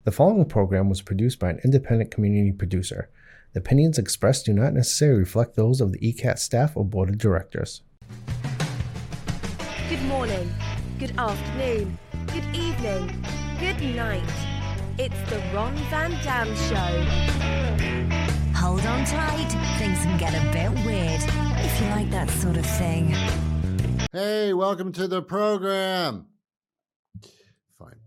The following program was produced by an independent community producer. The opinions expressed do not necessarily reflect those of the ECAT staff or board of directors. Good morning, good afternoon, good evening, good night. It's the Ron Van Dam Show. Hold on tight, things can get a bit weird, if you like that sort of thing. Hey, welcome to the program. Fine.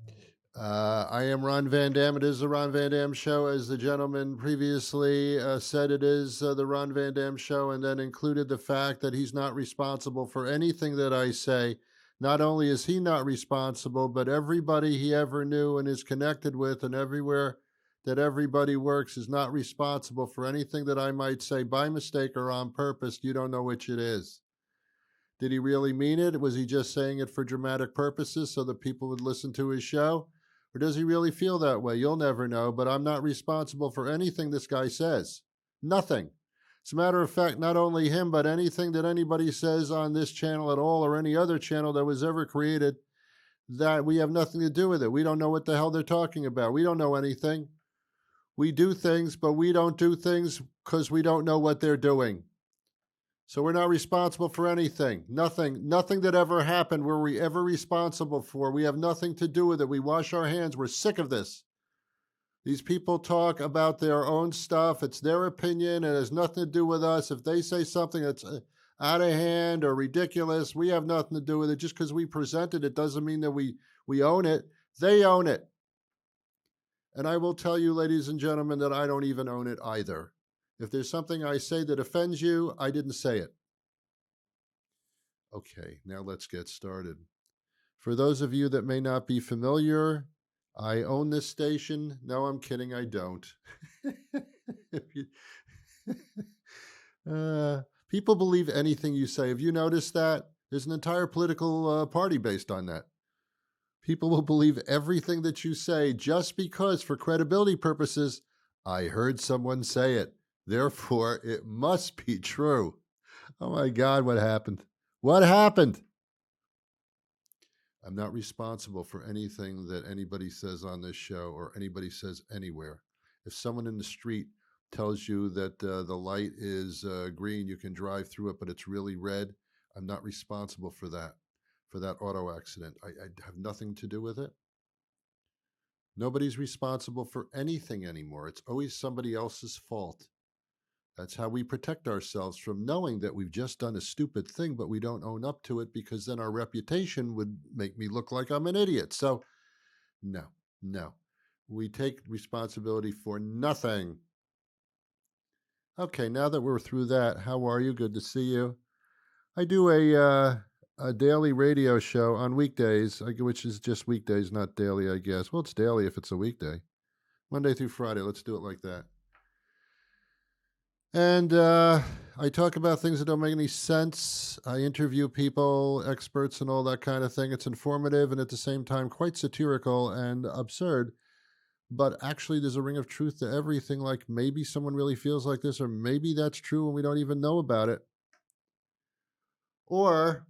I am Ron Van Dam. It is the Ron Van Dam Show, as the gentleman previously said it is the Ron Van Dam Show, and then included the fact that he's not responsible for anything that I say. Not only is he not responsible, but everybody he ever knew and is connected with and everywhere that everybody works is not responsible for anything that I might say by mistake or on purpose. You don't know which it is. Did he really mean it? Was he just saying it for dramatic purposes so that people would listen to his show? Or does he really feel that way? You'll never know, but I'm not responsible for anything this guy says. Nothing. As a matter of fact, not only him, but anything that anybody says on this channel at all or any other channel that was ever created, that we have nothing to do with it. We don't know what the hell they're talking about. We don't know anything. We do things, but we don't do things because we don't know what they're doing. So we're not responsible for anything. Nothing that ever happened were we ever responsible for. We have nothing to do with it. We wash our hands. We're sick of this. These people talk about their own stuff. It's their opinion. It has nothing to do with us. If they say something that's out of hand or ridiculous, we have nothing to do with it. Just because we presented it doesn't mean that we own it. They own it. And I will tell you, ladies and gentlemen, that I don't even own it either. If there's something I say that offends you, I didn't say it. Okay, now let's get started. For those of you that may not be familiar, I own this station. No, I'm kidding, I don't. People believe anything you say. Have you noticed that? There's an entire political party based on that. People will believe everything that you say just because, for credibility purposes, I heard someone say it. Therefore, it must be true. Oh my God, what happened? What happened? I'm not responsible for anything that anybody says on this show or anybody says anywhere. If someone in the street tells you that the light is green, you can drive through it, but it's really red, I'm not responsible for that auto accident. I have nothing to do with it. Nobody's responsible for anything anymore. It's always somebody else's fault. That's how we protect ourselves from knowing that we've just done a stupid thing, but we don't own up to it because then our reputation would make me look like I'm an idiot. So, no. We take responsibility for nothing. Okay, now that we're through that, how are you? Good to see you. I do a daily radio show on weekdays, which is just weekdays, not daily, I guess. Well, it's daily if it's a weekday. Monday through Friday. Let's do it like that. And I talk about things that don't make any sense. I interview people, experts, and all that kind of thing. It's informative and at the same time quite satirical and absurd. But actually, there's a ring of truth to everything. Like maybe someone really feels like this, or maybe that's true and we don't even know about it. Or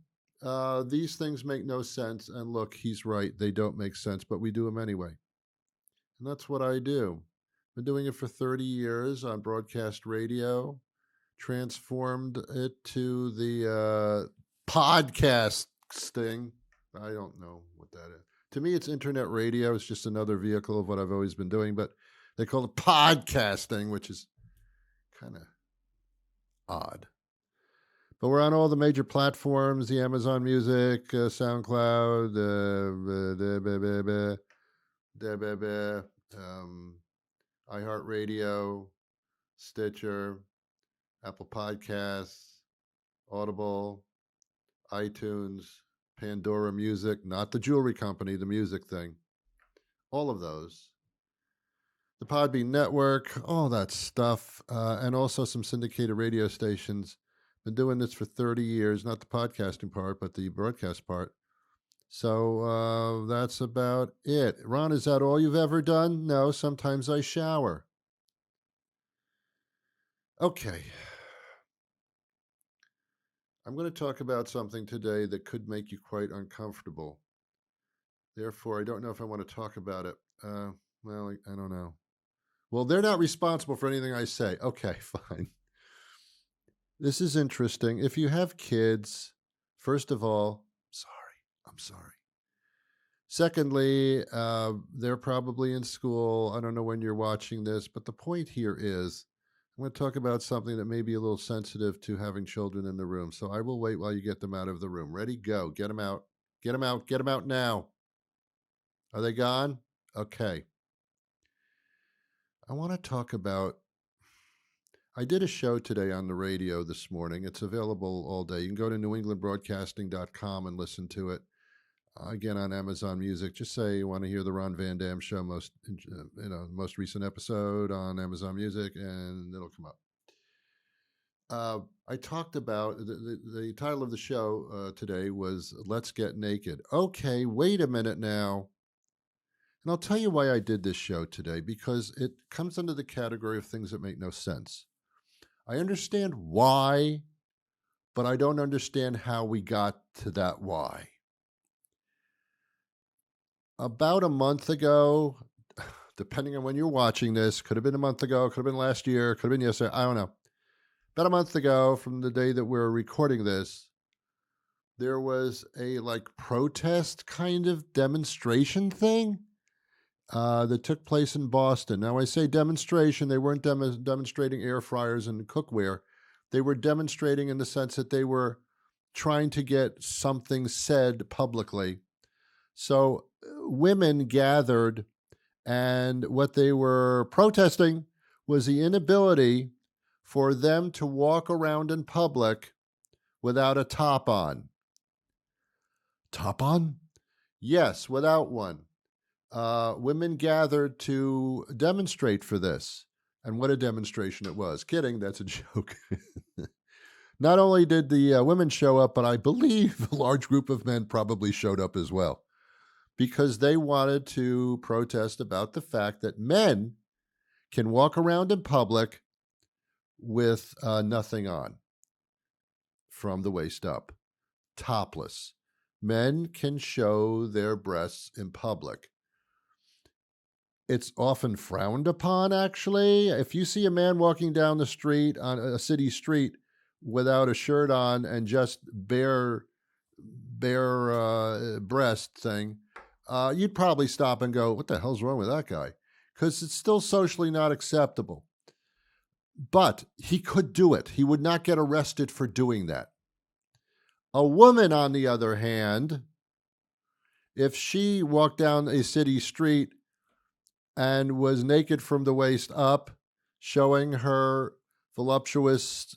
these things make no sense. And look, he's right. They don't make sense, but we do them anyway. And that's what I do. Been doing it for 30 years on broadcast radio, transformed it to the podcast sting. I don't know what that is. To me, it's internet radio. It's just another vehicle of what I've always been doing, but they call it podcasting, which is kind of odd. But we're on all the major platforms, the Amazon Music, SoundCloud, iHeartRadio, Stitcher, Apple Podcasts, Audible, iTunes, Pandora Music, not the jewelry company, the music thing. All of those. The Podbean Network, all that stuff, and also some syndicated radio stations. Been doing this for 30 years, not the podcasting part, but the broadcast part. So that's about it. Ron, is that all you've ever done? No, sometimes I shower. Okay. I'm going to talk about something today that could make you quite uncomfortable. Therefore, I don't know if I want to talk about it. Well, I don't know. Well, they're not responsible for anything I say. Okay, fine. This is interesting. If you have kids, first of all, I'm sorry. Secondly, they're probably in school. I don't know when you're watching this, but the point here is I'm going to talk about something that may be a little sensitive to having children in the room. So I will wait while you get them out of the room. Ready? Go. Get them out. Get them out. Get them out now. Are they gone? Okay. I want to talk about. I did a show today on the radio this morning. It's available all day. You can go to newenglandbroadcasting.com and listen to it. Again, on Amazon Music. Just say you want to hear the Ron Van Dam show, most recent episode on Amazon Music, and it'll come up. I talked about the title of the show today was "Let's Get Naked." Okay, wait a minute now, and I'll tell you why I did this show today, because it comes under the category of things that make no sense. I understand why, but I don't understand how we got to that why. About a month ago, depending on when you're watching this, could have been a month ago, could have been last year, could have been yesterday, I don't know. About a month ago from the day that we're recording this, there was a protest kind of demonstration thing that took place in Boston. Now, I say demonstration, they weren't demonstrating air fryers and cookware. They were demonstrating in the sense that they were trying to get something said publicly. So women gathered, and what they were protesting was the inability for them to walk around in public without a top on. Top on? Yes, without one. Women gathered to demonstrate for this. And what a demonstration it was. Kidding, that's a joke. Not only did the women show up, but I believe a large group of men probably showed up as well, because they wanted to protest about the fact that men can walk around in public with nothing on from the waist up, topless. Men can show their breasts in public. It's often frowned upon, actually. If you see a man walking down the street, on a city street, without a shirt on and just bare breast thing, you'd probably stop and go, what the hell's wrong with that guy? Because it's still socially not acceptable. But he could do it. He would not get arrested for doing that. A woman, on the other hand, if she walked down a city street and was naked from the waist up, showing her voluptuous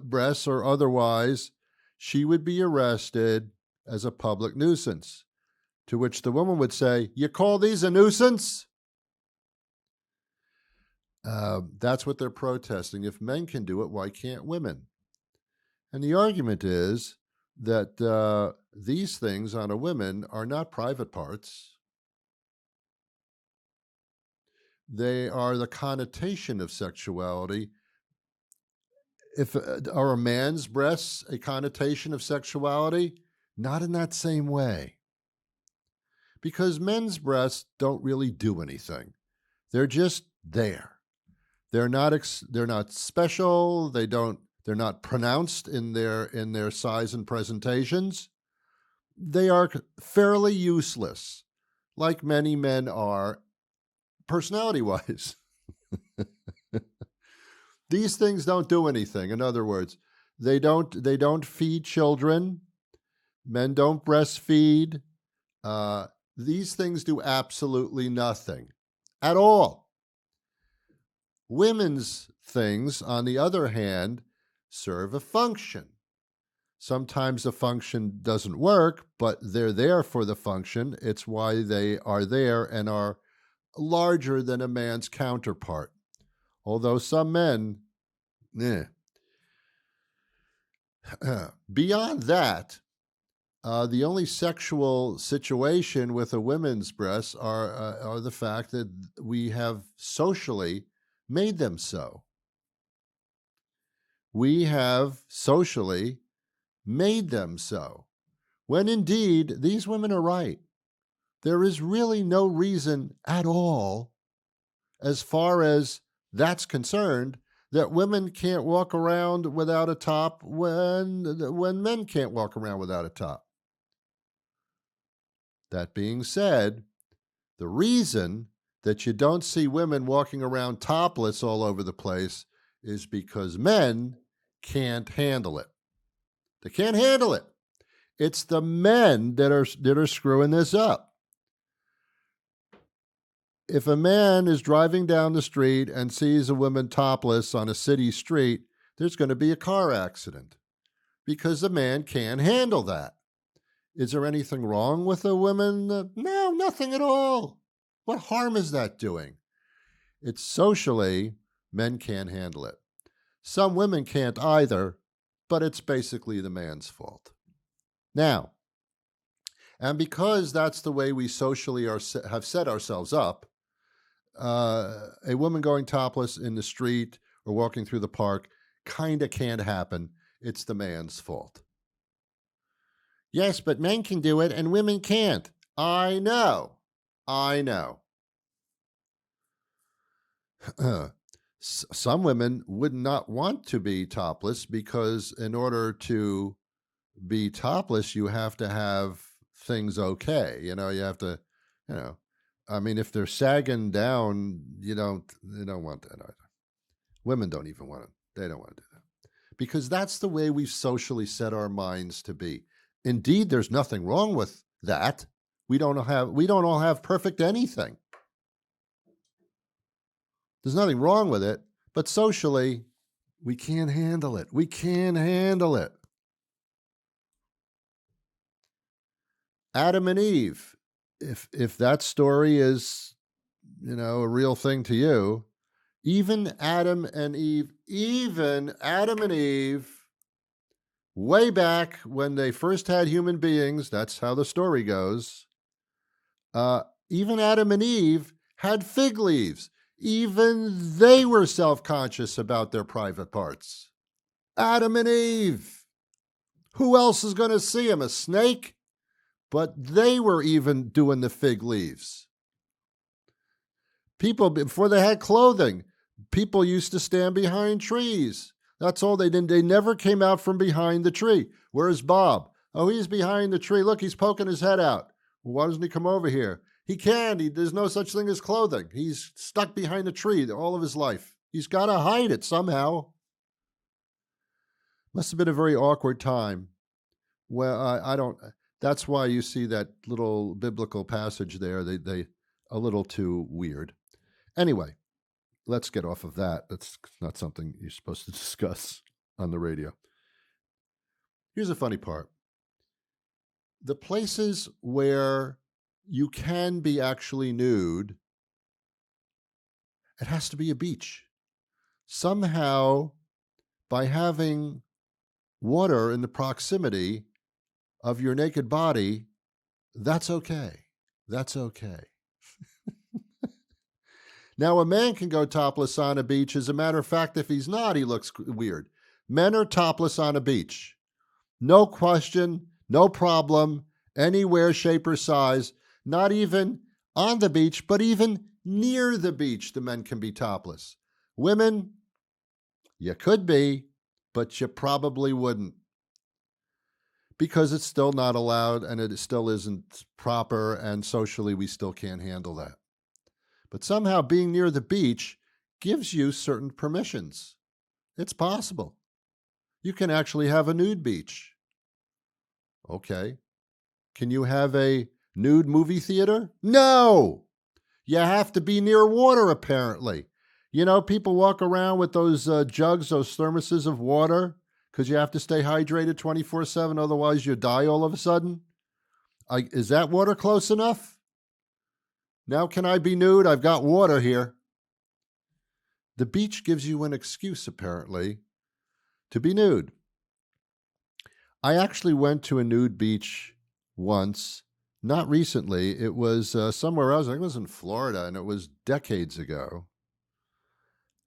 breasts or otherwise, she would be arrested as a public nuisance. To which the woman would say, "You call these a nuisance?" That's what they're protesting. If men can do it, why can't women? And the argument is that these things on a woman are not private parts. They are the connotation of sexuality. Are a man's breasts a connotation of sexuality? Not in that same way. Because men's breasts don't really do anything. They're just there. They're not special. They're not pronounced in their size and presentations. They are fairly useless, like many men are personality-wise. These things don't do anything. In other words, they don't feed children. Men don't breastfeed. These things do absolutely nothing at all. Women's things, on the other hand, serve a function. Sometimes the function doesn't work, but they're there for the function. It's why they are there and are larger than a man's counterpart. Although some men, beyond that, the only sexual situation with a woman's breasts are the fact that we have socially made them so. We have socially made them so. When indeed, these women are right. There is really no reason at all as far as that's concerned, that women can't walk around without a top when men can't walk around without a top. That being said, the reason that you don't see women walking around topless all over the place is because men can't handle it. They can't handle it. It's the men that are screwing this up. If a man is driving down the street and sees a woman topless on a city street, there's going to be a car accident because the man can't handle that. Is there anything wrong with a woman? No, nothing at all. What harm is that doing? It's socially, men can't handle it. Some women can't either, but it's basically the man's fault. Now, and because that's the way we socially have set ourselves up, a woman going topless in the street or walking through the park kind of can't happen. It's the man's fault. Yes, but men can do it and women can't. I know. Some women would not want to be topless because in order to be topless, you have to have things okay. You have to, if they're sagging down, they don't want that either. Women don't even want it. They don't want to do that because that's the way we've socially set our minds to be. Indeed, there's nothing wrong with that. We don't all have perfect anything. There's nothing wrong with it, but socially, we can't handle it. We can't handle it. Adam and Eve, if that story is, a real thing to you, even Adam and Eve, way back when they first had human beings, that's how the story goes, even Adam and Eve had fig leaves. Even they were self-conscious about their private parts. Adam and Eve. Who else is going to see them? A snake? But they were even doing the fig leaves. People, before they had clothing, people used to stand behind trees. That's all they did. They never came out from behind the tree. Where's Bob? Oh, he's behind the tree. Look, he's poking his head out. Well, why doesn't he come over here? He can. There's no such thing as clothing. He's stuck behind a tree all of his life. He's got to hide it somehow. Must have been a very awkward time. Well, I don't. That's why you see that little biblical passage there. They a little too weird. Anyway, let's get off of that. That's not something you're supposed to discuss on the radio. Here's a funny part. The places where you can be actually nude, it has to be a beach. Somehow, by having water in the proximity of your naked body, that's okay. That's okay. Now, a man can go topless on a beach. As a matter of fact, if he's not, he looks weird. Men are topless on a beach. No question, no problem, anywhere, shape, or size. Not even on the beach, but even near the beach, the men can be topless. Women, you could be, but you probably wouldn't. Because it's still not allowed and it still isn't proper, and socially we still can't handle that. But somehow being near the beach gives you certain permissions. It's possible. You can actually have a nude beach. Okay. Can you have a nude movie theater? No! You have to be near water, apparently. People walk around with those jugs, those thermoses of water, because you have to stay hydrated 24/7, otherwise you die all of a sudden. Is that water close enough? Now can I be nude? I've got water here. The beach gives you an excuse, apparently, to be nude. I actually went to a nude beach once, not recently. It was somewhere else. I think it was in Florida, and it was decades ago.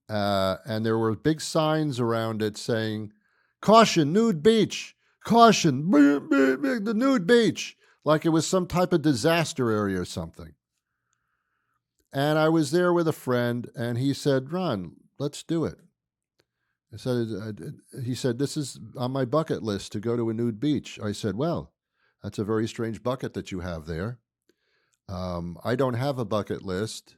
And there were big signs around it saying, "Caution, nude beach! Caution, the nude beach!" Like it was some type of disaster area or something. And I was there with a friend, and he said, Ron, let's do it. He said, this is on my bucket list to go to a nude beach. I said, well, that's a very strange bucket that you have there. I don't have a bucket list.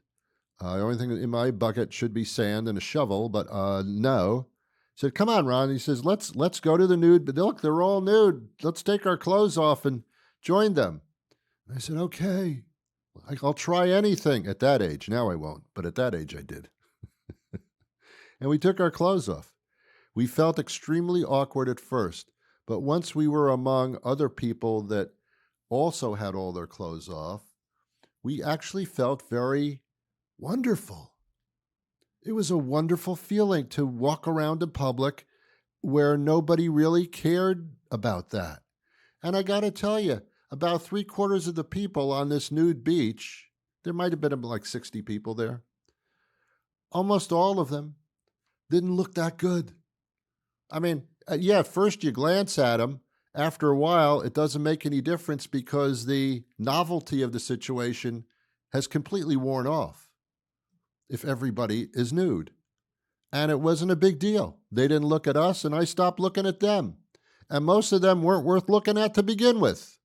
The only thing in my bucket should be sand and a shovel, but no. He said, come on, Ron. He says, let's go to the nude. But look, they're all nude. Let's take our clothes off and join them. I said, okay, I'll try anything at that age. Now I won't, but at that age I did. And we took our clothes off. We felt extremely awkward at first, but once we were among other people that also had all their clothes off, we actually felt very wonderful. It was a wonderful feeling to walk around in public where nobody really cared about that. And I got to tell you, about 3/4 of the people on this nude beach, there might have been like 60 people there, almost all of them didn't look that good. I mean, yeah, at first you glance at them. After a while, it doesn't make any difference because the novelty of the situation has completely worn off if everybody is nude. And it wasn't a big deal. They didn't look at us, and I stopped looking at them. And most of them weren't worth looking at to begin with,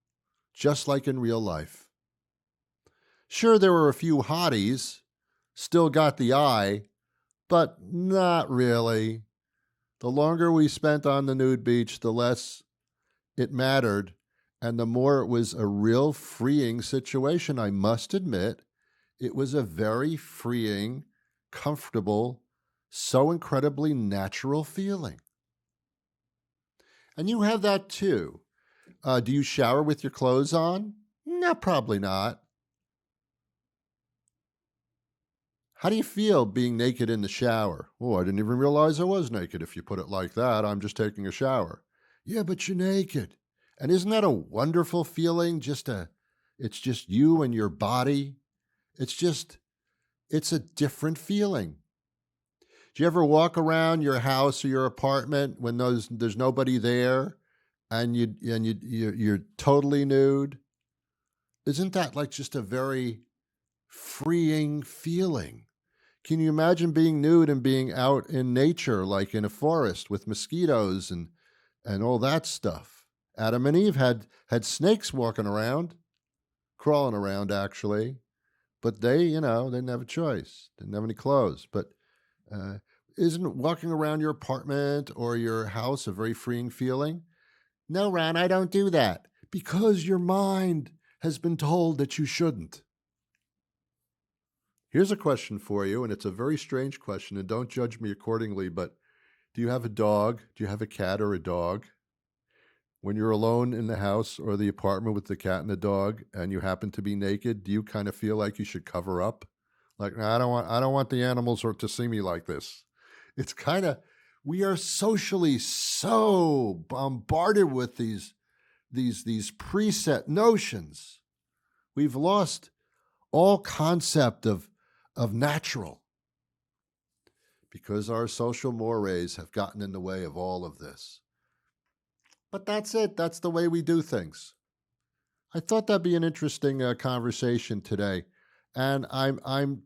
just like in real life. Sure, there were a few hotties, still got the eye, but not really. The longer we spent on the nude beach, the less it mattered, and the more it was a real freeing situation. I must admit, it was a very freeing, comfortable, so incredibly natural feeling. And you have that too. Do you shower with your clothes on? No, probably not. How do you feel being naked in the shower? Oh, I didn't even realize I was naked. If you put it like that, I'm just taking a shower. Yeah, but you're naked. And isn't that a wonderful feeling? It's just you and your body. It's a different feeling. Do you ever walk around your house or your apartment when there's nobody there and you're totally nude? Isn't that like just a very freeing feeling? Can you imagine being nude and being out in nature, like in a forest with mosquitoes and all that stuff? Adam and Eve had snakes walking around, crawling around actually, but they didn't have a choice, didn't have any clothes. But isn't walking around your apartment or your house a very freeing feeling? No, Ron, I don't do that. Because your mind has been told that you shouldn't. Here's a question for you, and it's a very strange question, and don't judge me accordingly, but do you have a dog? Do you have a cat or a dog? When you're alone in the house or the apartment with the cat and the dog, and you happen to be naked, do you kind of feel like you should cover up? Like, no, I don't want the animals to see me like this. It's kind of, we are socially so bombarded with these preset notions. We've lost all concept of natural because our social mores have gotten in the way of all of this. But that's it. That's the way we do things. I thought that'd be an interesting conversation today, and I'm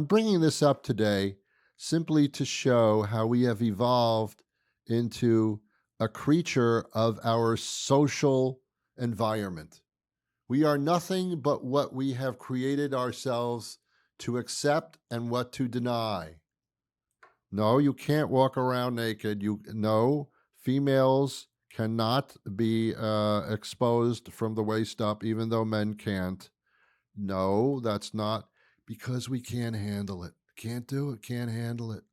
bringing this up today simply to show how we have evolved into a creature of our social environment. We are nothing but what we have created ourselves to accept and what to deny. No, you can't walk around naked. No, females cannot be exposed from the waist up, even though men can't. No, that's not, because we can't handle it. Can't do it, can't handle it.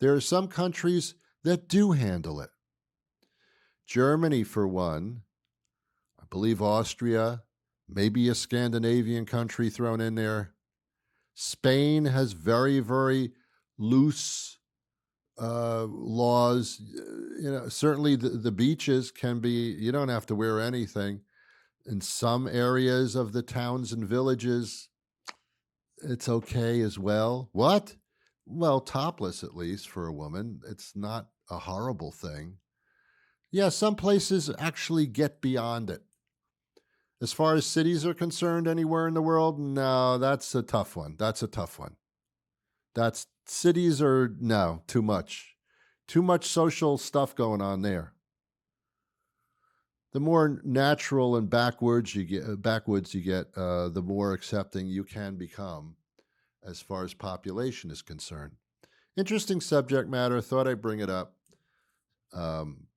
There are some countries that do handle it. Germany, for one, I believe Austria, maybe a Scandinavian country thrown in there. Spain has very, very loose laws. Certainly the beaches can be, you don't have to wear anything. In some areas of the towns and villages, it's okay as well. What? Well, topless at least for a woman. It's not a horrible thing. Yeah, some places actually get beyond it. As far as cities are concerned, anywhere in the world, no, that's a tough one. That's a tough one. That's cities are no, too much. Too much social stuff going on there. The more natural and backwoods you get, the more accepting you can become as far as population is concerned. Interesting subject matter. Thought I'd bring it up.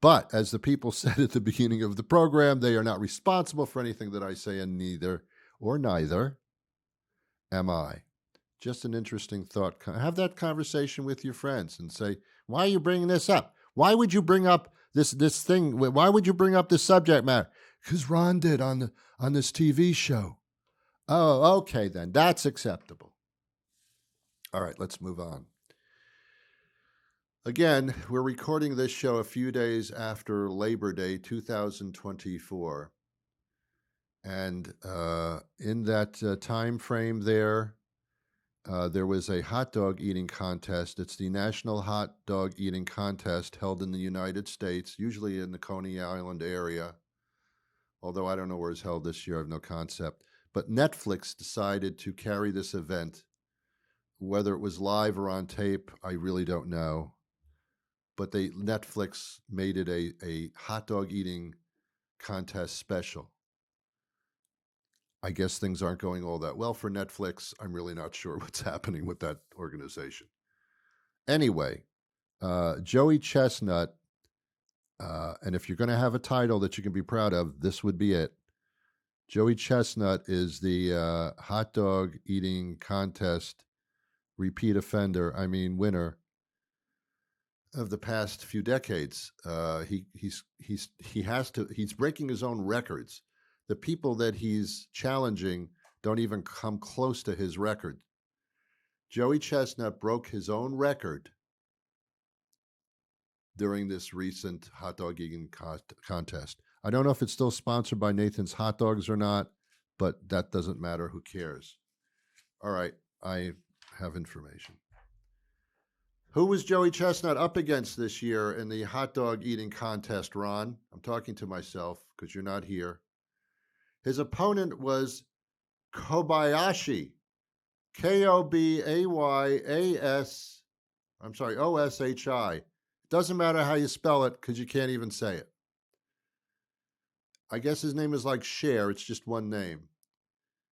But as the people said at the beginning of the program, they are not responsible for anything that I say, and neither am I. Just an interesting thought. Have that conversation with your friends and say, why are you bringing this up? Why would you bring up this thing? Why would you bring up this subject matter? Because Ron did on this TV show. Oh, okay, then. That's acceptable. All right, let's move on. Again, we're recording this show a few days after Labor Day 2024. And in that time frame there was a hot dog eating contest. It's the National Hot Dog Eating Contest held in the United States, usually in the Coney Island area. Although I don't know where it's held this year, I have no concept. But Netflix decided to carry this event. Whether it was live or on tape, I really don't know. But Netflix made it a hot dog eating contest special. I guess things aren't going all that well for Netflix. I'm really not sure what's happening with that organization. Anyway, Joey Chestnut, and if you're going to have a title that you can be proud of, this would be it. Joey Chestnut is the hot dog eating contest repeat offender, winner of the past few decades. He's breaking his own records. The people that he's challenging don't even come close to his record. Joey Chestnut broke his own record during this recent hot dog eating contest. I don't know if it's still sponsored by Nathan's Hot Dogs or not, but that doesn't matter. Who cares? All right, I have information. Who was Joey Chestnut up against this year in the hot dog eating contest, Ron? I'm talking to myself because you're not here. His opponent was Kobayashi, Oshi. Doesn't matter how you spell it because you can't even say it. I guess his name is like Cher. It's just one name.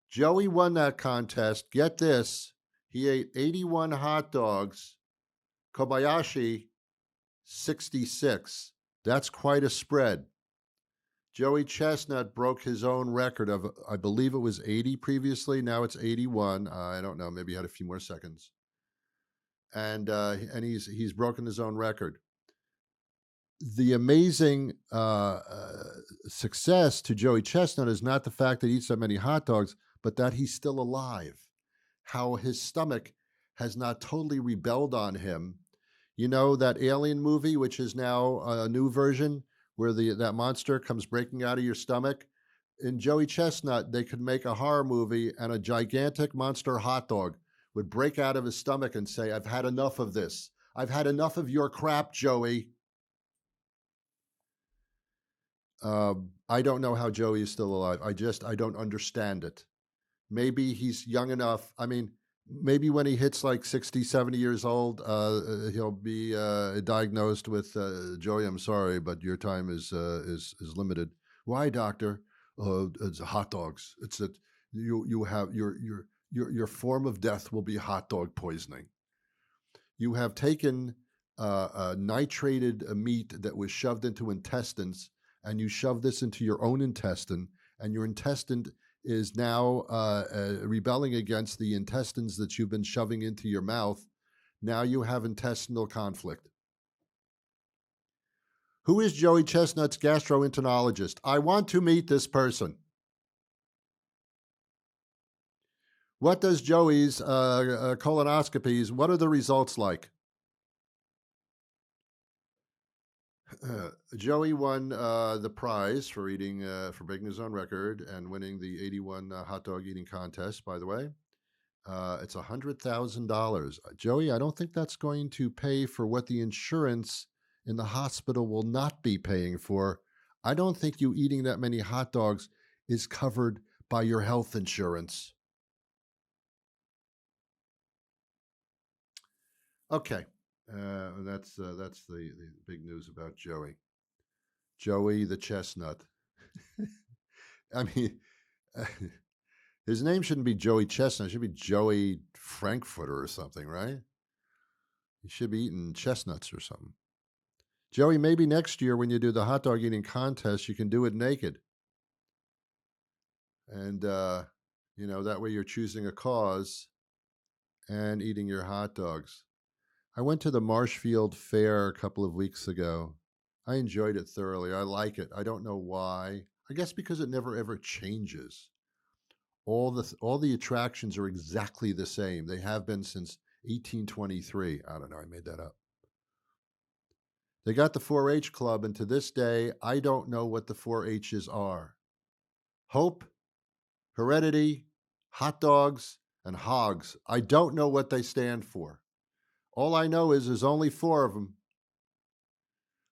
Joey won that contest. Get this. He ate 81 hot dogs. Kobayashi, 66. That's quite a spread. Joey Chestnut broke his own record of, I believe it was 80 previously. Now it's 81. I don't know. Maybe he had a few more seconds. And he's broken his own record. The amazing success to Joey Chestnut is not the fact that he eats so many hot dogs, but that he's still alive. How his stomach has not totally rebelled on him. You know that Alien movie, which is now a new version, where that monster comes breaking out of your stomach? In Joey Chestnut, they could make a horror movie and a gigantic monster hot dog would break out of his stomach and say, I've had enough of this. I've had enough of your crap, Joey. I don't know how Joey is still alive. I don't understand it. Maybe he's young enough. Maybe when he hits like 60, 70 years old, he'll be diagnosed with, Joey, I'm sorry, but your time is limited. Why, doctor? It's hot dogs. It's that you have your form of death will be hot dog poisoning. You have taken nitrated meat that was shoved into intestines, and you shove this into your own intestine, and your intestine is now rebelling against the intestines that you've been shoving into your mouth. Now you have intestinal conflict. Who is Joey Chestnut's gastroenterologist? I want to meet this person. What does Joey's colonoscopies, what are the results like? Joey won the prize for breaking his own record and winning the 81 hot dog eating contest, by the way. It's $100,000. Joey, I don't think that's going to pay for what the insurance in the hospital will not be paying for. I don't think you eating that many hot dogs is covered by your health insurance. Okay, that's the big news about Joey. Joey the chestnut. I mean, his name shouldn't be Joey Chestnut. It should be Joey Frankfurter or something, right? He should be eating chestnuts or something. Joey, maybe next year when you do the hot dog eating contest, you can do it naked. And, that way you're choosing a cause and eating your hot dogs. I went to the Marshfield Fair a couple of weeks ago. I enjoyed it thoroughly. I like it. I don't know why. I guess because it never ever changes. All the attractions are exactly the same. They have been since 1823. I don't know. I made that up. They got the 4-H club, and to this day, I don't know what the 4-H's are. Hope, heredity, hot dogs, and hogs. I don't know what they stand for. All I know is there's only 4 of them.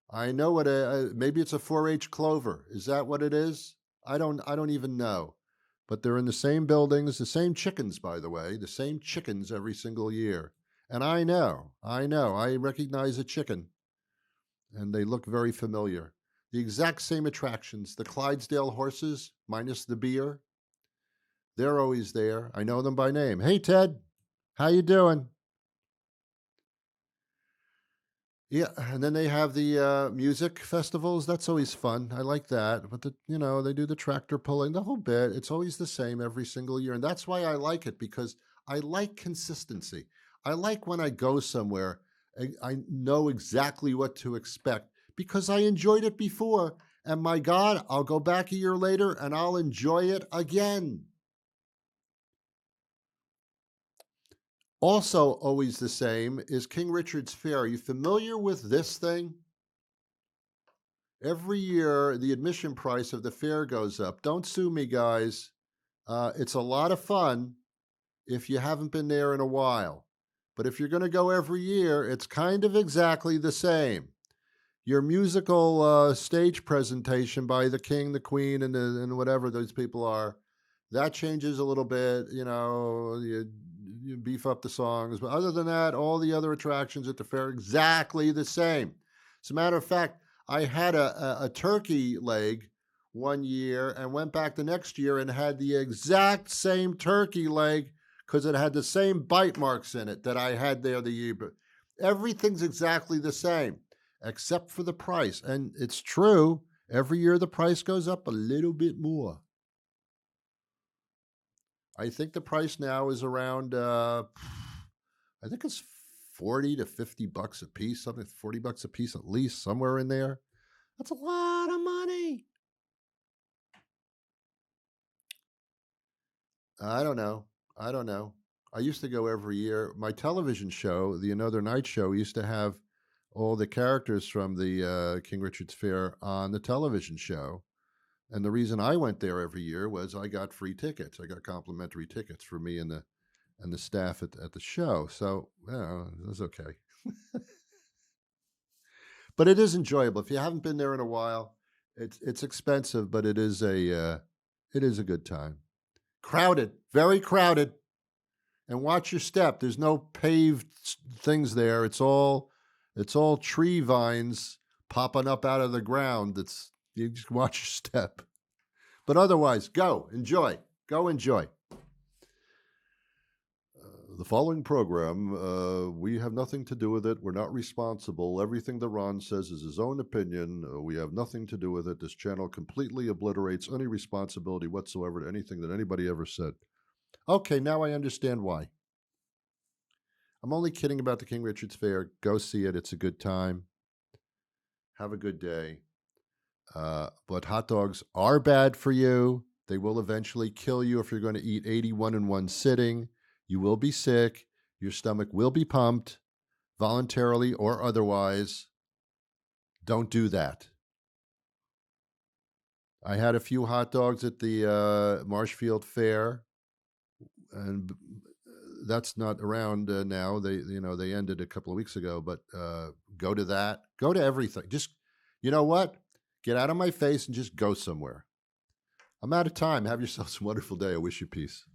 I know what maybe it's a 4-H clover. Is that what it is? I don't even know. But they're in the same buildings, the same chickens, by the way, the same chickens every single year. And I recognize a chicken. And they look very familiar. The exact same attractions, the Clydesdale horses, minus the beer. They're always there. I know them by name. Hey, Ted, how you doing? Yeah, and then they have the music festivals. That's always fun. I like that. But they do the tractor pulling, the whole bit. It's always the same every single year, and that's why I like it, because I like consistency. I like when I go somewhere, I know exactly what to expect because I enjoyed it before. And my God, I'll go back a year later and I'll enjoy it again. Also, always the same is King Richard's Fair. Are you familiar with this thing? Every year, the admission price of the fair goes up. Don't sue me, guys. It's a lot of fun if you haven't been there in a while. But if you're going to go every year, it's kind of exactly the same. Your musical stage presentation by the king, the queen, and whatever those people are, that changes a little bit. You beef up the songs. But other than that, all the other attractions at the fair are exactly the same. As a matter of fact, I had a turkey leg one year and went back the next year and had the exact same turkey leg because it had the same bite marks in it that I had there the year. But everything's exactly the same except for the price. And it's true, every year the price goes up a little bit more. I think the price now is around, I think it's $40 to $50 a piece, something $40 a piece at least, somewhere in there. That's a lot of money. I don't know. I used to go every year. My television show, the Another Night Show, used to have all the characters from the King Richard's Fair on the television show. And the reason I went there every year was I got free tickets. I got complimentary tickets for me and the staff at the show. So, it was okay. But it is enjoyable. If you haven't been there in a while, it's expensive, but it is a good time. Crowded, very crowded. And watch your step. There's no paved things there. It's all tree vines popping up out of the ground. You just watch your step. But otherwise, go enjoy. The following program, we have nothing to do with it. We're not responsible. Everything that Ron says is his own opinion. We have nothing to do with it. This channel completely obliterates any responsibility whatsoever to anything that anybody ever said. Okay, now I understand why. I'm only kidding about the King Richard's Fair. Go see it. It's a good time. Have a good day. But hot dogs are bad for you. They will eventually kill you if you're going to eat 81 in one sitting. You will be sick. Your stomach will be pumped, voluntarily or otherwise. Don't do that. I had a few hot dogs at the Marshfield Fair, and that's not around now. They ended a couple of weeks ago. But go to that. Go to everything. Just, you know what? Get out of my face and just go somewhere. I'm out of time. Have yourselves a wonderful day. I wish you peace.